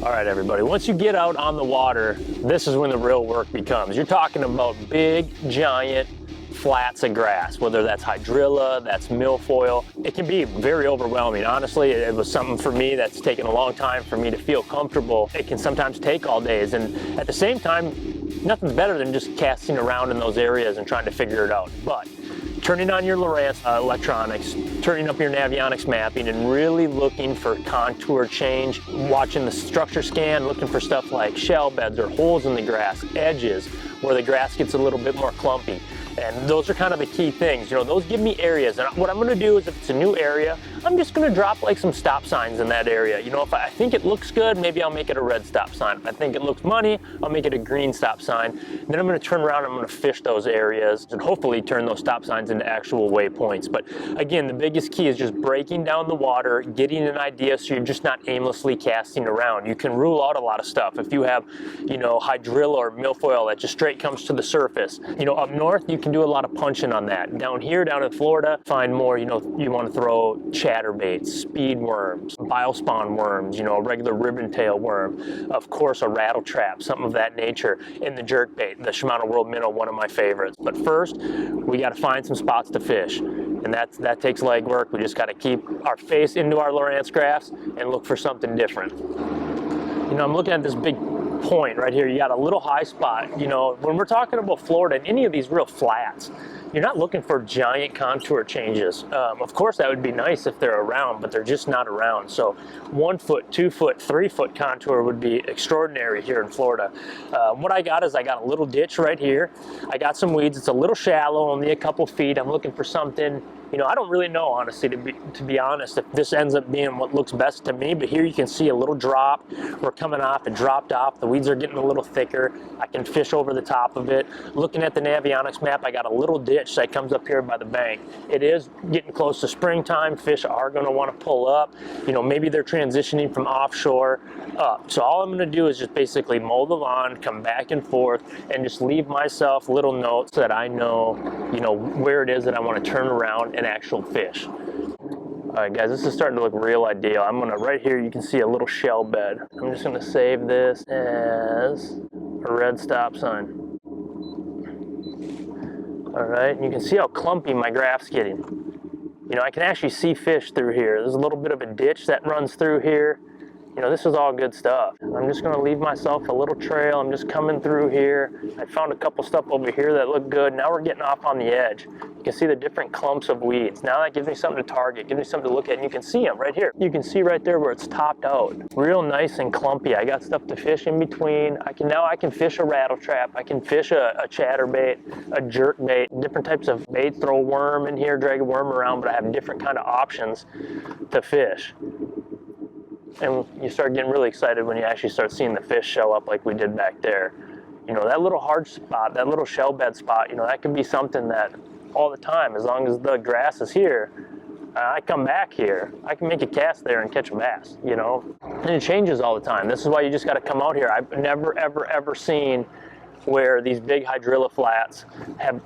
All right, everybody, once you get out on the water, this is when the real work becomes. You're talking about big, giant flats of grass, whether that's hydrilla, that's milfoil. It can be very overwhelming. Honestly, it was something for me that's taken a long time for me to feel comfortable. It can sometimes take all days, and at the same time, nothing's better than just casting around in those areas and trying to figure it out. But turning on your Lowrance electronics, turning up your Navionics mapping, and really looking for contour change, watching the structure scan, looking for stuff like shell beds or holes in the grass, edges where the grass gets a little bit more clumpy. And those are kind of the key things. You know, those give me areas. And what I'm gonna do is if it's a new area, I'm just gonna drop like some stop signs in that area. You know, if I think it looks good, maybe I'll make it a red stop sign. If I think it looks money, I'll make it a green stop sign. Then I'm gonna turn around, I'm gonna fish those areas and hopefully turn those stop signs into actual waypoints. But again, the biggest key is just breaking down the water, getting an idea so you're just not aimlessly casting around. You can rule out a lot of stuff. If you have, you know, hydrilla or milfoil that just straight comes to the surface. You know, up north, you can do a lot of punching on that. Down here, down in Florida, find more, you know, you want to throw chatterbaits, speed worms, biospawn worms, you know, a regular ribbon tail worm, of course a rattle trap, something of that nature, and the jerkbait, the Shimano World Minnow, one of my favorites. But first, we got to find some spots to fish, and that takes leg work. We just got to keep our face into our Lowrance graphs and look for something different. You know, I'm looking at this big point right here. You got a little high spot. You know, when we're talking about Florida and any of these real flats, you're not looking for giant contour changes. Of course, that would be nice if they're around, but they're just not around. So 1 foot, 2 foot, 3 foot contour would be extraordinary here in Florida. What I got is I got a little ditch right here. I got some weeds. It's a little shallow, only a couple feet. I'm looking for something, you know, I don't really know, honestly, to be honest, if this ends up being what looks best to me. But here you can see a little drop. We're coming off. It dropped off. The weeds are getting a little thicker. I can fish over the top of it. Looking at the Navionics map, I got a little ditch that comes up here by the bank. It is getting close to springtime. Fish are going to want to pull up. You know, maybe they're transitioning from offshore up. So all I'm going to do is just basically mow the lawn, come back and forth, and just leave myself little notes so that I know, you know, where it is that I want to turn around and actual fish. All right, guys, this is starting to look real ideal. I'm gonna, right here, you can see a little shell bed. I'm just gonna save this as a red stop sign. All right, and you can see how clumpy my graph's getting. You know, I can actually see fish through here. There's a little bit of a ditch that runs through here. You know, this is all good stuff. I'm just gonna leave myself a little trail. I'm just coming through here. I found a couple stuff over here that look good. Now we're getting off on the edge. You can see the different clumps of weeds. Now that gives me something to target, gives me something to look at, and you can see them right here. You can see right there where it's topped out. Real nice and clumpy. I got stuff to fish in between. Now I can fish a rattle trap. I can fish a chatterbait, a jerkbait, different types of baits, throw a worm in here, drag a worm around, but I have different kind of options to fish. And you start getting really excited when you actually start seeing the fish show up like we did back there. You know, that little hard spot, that little shell bed spot, you know, that could be something that all the time, as long as the grass is here, I come back here, I can make a cast there and catch a bass, you know? And it changes all the time. This is why you just got to come out here. I've never, ever, ever seen where these big hydrilla flats have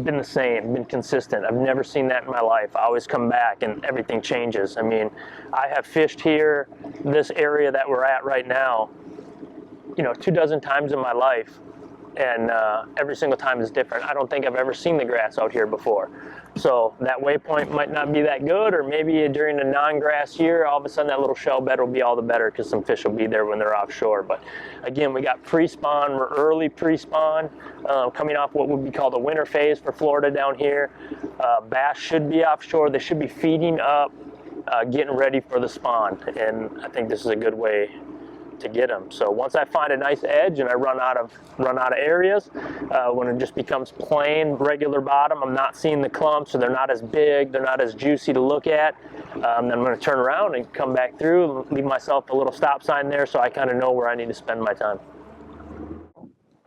been the same, been consistent. I've never seen that in my life. I always come back and everything changes. I mean, I have fished here, this area that we're at right now, you know, 24 times in my life, and every single time is different. I don't think I've ever seen the grass out here before. So that waypoint might not be that good, or maybe during a non-grass year, all of a sudden that little shell bed will be all the better because some fish will be there when they're offshore. But again, we got pre-spawn, we're early pre-spawn, coming off what would be called the winter phase for Florida down here. Bass should be offshore. They should be feeding up, getting ready for the spawn. And I think this is a good way to get them. So once I find a nice edge and I run out of areas, when it just becomes plain regular bottom, I'm not seeing the clumps, so they're not as big, they're not as juicy to look at, then I'm going to turn around and come back through, leave myself a little stop sign there so I kind of know where I need to spend my time.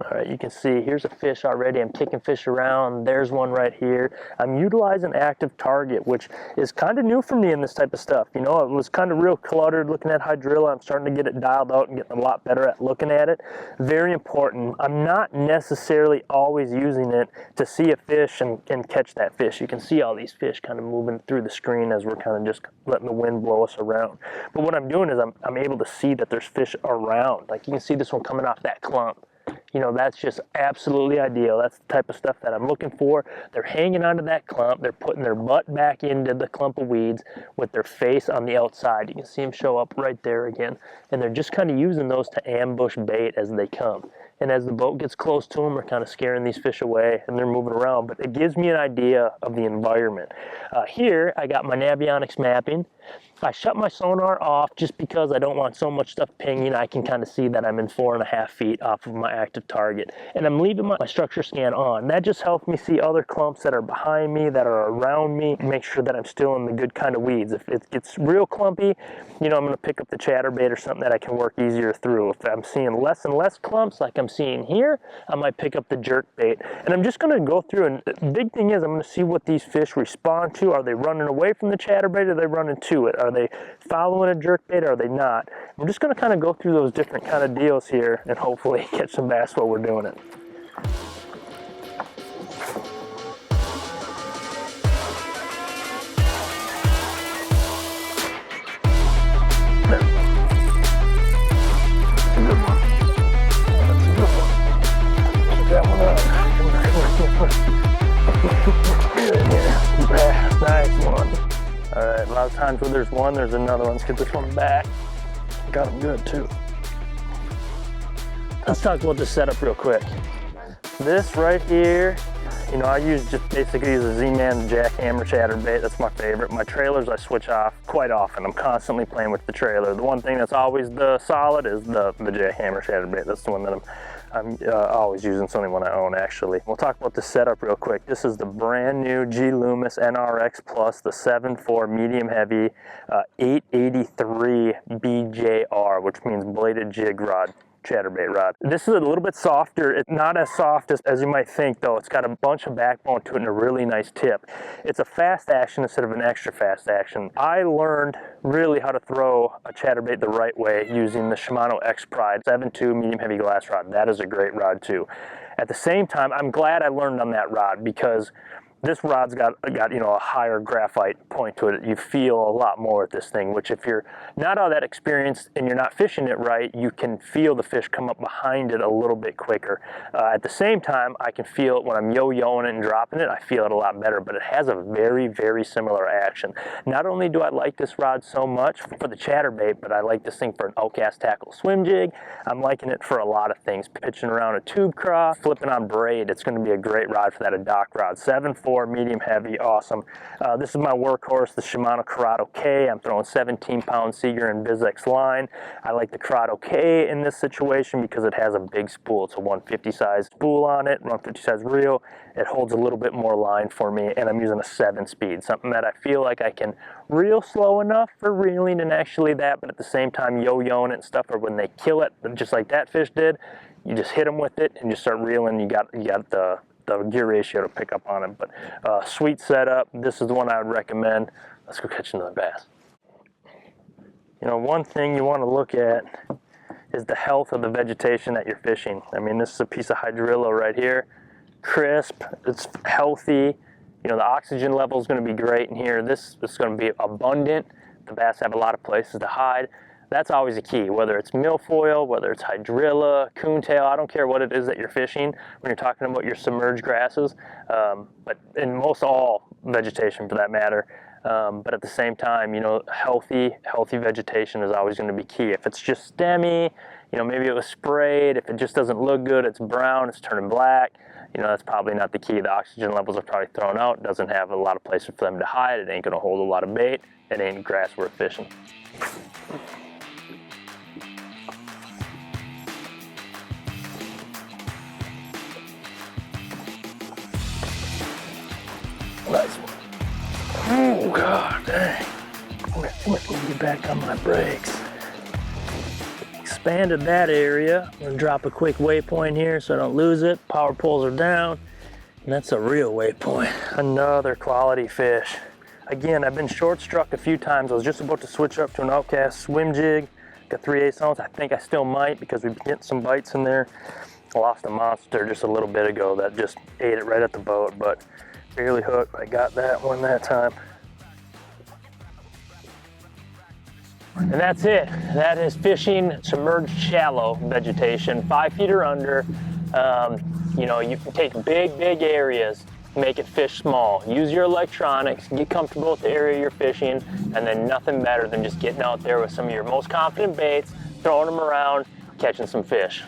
All right, you can see here's a fish already. I'm kicking fish around. There's one right here. I'm utilizing active target, which is kind of new for me in this type of stuff. You know, it was kind of real cluttered looking at hydrilla. I'm starting to get it dialed out and getting a lot better at looking at it. Very important. I'm not necessarily always using it to see a fish and catch that fish. You can see all these fish kind of moving through the screen as we're kind of just letting the wind blow us around. But what I'm doing is I'm able to see that there's fish around. Like you can see this one coming off that clump. You know, that's just absolutely ideal. That's the type of stuff that I'm looking for. They're hanging onto that clump. They're putting their butt back into the clump of weeds with their face on the outside. You can see them show up right there again. And they're just kind of using those to ambush bait as they come. And as the boat gets close to them, we're kind of scaring these fish away and they're moving around. But it gives me an idea of the environment. Here, I got my Navionics mapping. I shut my sonar off just because I don't want so much stuff pinging. I can kind of see that I'm in 4.5 feet off of my active target. And I'm leaving my structure scan on. That just helps me see other clumps that are behind me, that are around me, make sure that I'm still in the good kind of weeds. If it gets real clumpy, you know, I'm going to pick up the chatterbait or something that I can work easier through. If I'm seeing less and less clumps like I'm seeing here, I might pick up the jerkbait. And I'm just going to go through, and the big thing is I'm going to see what these fish respond to. Are they running away from the chatterbait or are they running to it? Are they following a jerkbait or are they not? I'm just going to kind of go through those different kind of deals here and hopefully catch some bass while we're doing it. Nice one. All right, a lot of times where there's one, there's another one. Let's get this one back. Got him good too. Let's talk about this setup real quick. This right here, you know, I just basically use a Z-Man jackhammer chatterbait. That's my favorite. My trailers I switch off quite often. I'm constantly playing with the trailer. The one thing that's always the solid is the jackhammer chatterbait. That's the one that I'm always using. It's the only one I own actually. We'll talk about the setup real quick. This is the brand new G Loomis NRX Plus, the 7.4 medium heavy 883 BJR, which means bladed jig rod. Chatterbait rod. This is a little bit softer. It's not as soft as you might think though. It's got a bunch of backbone to it and a really nice tip. It's a fast action instead of an extra fast action. I learned really how to throw a chatterbait the right way using the Shimano X Pride 7.2 medium heavy glass rod. That is a great rod too. At the same time, I'm glad I learned on that rod because this rod's got you know, a higher graphite point to it. You feel a lot more at this thing, which if you're not all that experienced and you're not fishing it right, you can feel the fish come up behind it a little bit quicker. At the same time, I can feel it when I'm yo-yoing it and dropping it. I feel it a lot better, but it has a very, very similar action. Not only do I like this rod so much for the chatterbait, but I like this thing for an outcast tackle swim jig. I'm liking it for a lot of things. Pitching around a tube craw, flipping on braid. It's going to be a great rod for that, a dock rod. 7.4 medium heavy, awesome. This is my workhorse, the Shimano Corrado K. I'm throwing 17-pound Seeger and BizX line. I like the Corrado K in this situation because it has a big spool. It's a 150 size spool on it, 150 size reel. It holds a little bit more line for me, and I'm using a 7-speed, something that I feel like I can reel slow enough for reeling and actually that, but at the same time yo-yoing it and stuff, or when they kill it, just like that fish did, you just hit them with it and just start reeling. You got the gear ratio to pick up on it. But sweet setup. This is the one I would recommend. Let's go catch another bass. You know, one thing you want to look at is the health of the vegetation that you're fishing. I mean, this is a piece of hydrilla right here. Crisp, it's healthy. You know, the oxygen level is going to be great in here. This is going to be abundant. The bass have a lot of places to hide. That's always a key, whether it's milfoil, whether it's hydrilla, coontail, I don't care what it is that you're fishing when you're talking about your submerged grasses, but in most all vegetation for that matter. But at the same time, you know, healthy vegetation is always going to be key. If it's just stemmy, you know, maybe it was sprayed, if it just doesn't look good, it's brown, it's turning black, you know, that's probably not the key. The oxygen levels are probably thrown out, doesn't have a lot of places for them to hide, it ain't going to hold a lot of bait, it ain't grass worth fishing. Nice one. Oh, God dang. I'm gonna get back on my brakes. expanded that area. I'm gonna drop a quick waypoint here so I don't lose it. Power poles are down, and that's a real waypoint. Another quality fish. Again, I've been short struck a few times. I was just about to switch up to an outcast swim jig. Got 3/8 ounce. I think I still might because we've been getting some bites in there. I lost a monster just a little bit ago that just ate it right at the boat, but barely hooked. I got that one that time. And that's it. That is fishing submerged shallow vegetation, 5 feet or under. You know, you can take big areas, make it fish small. Use your electronics, get comfortable with the area you're fishing, and then nothing better than just getting out there with some of your most confident baits, throwing them around, catching some fish.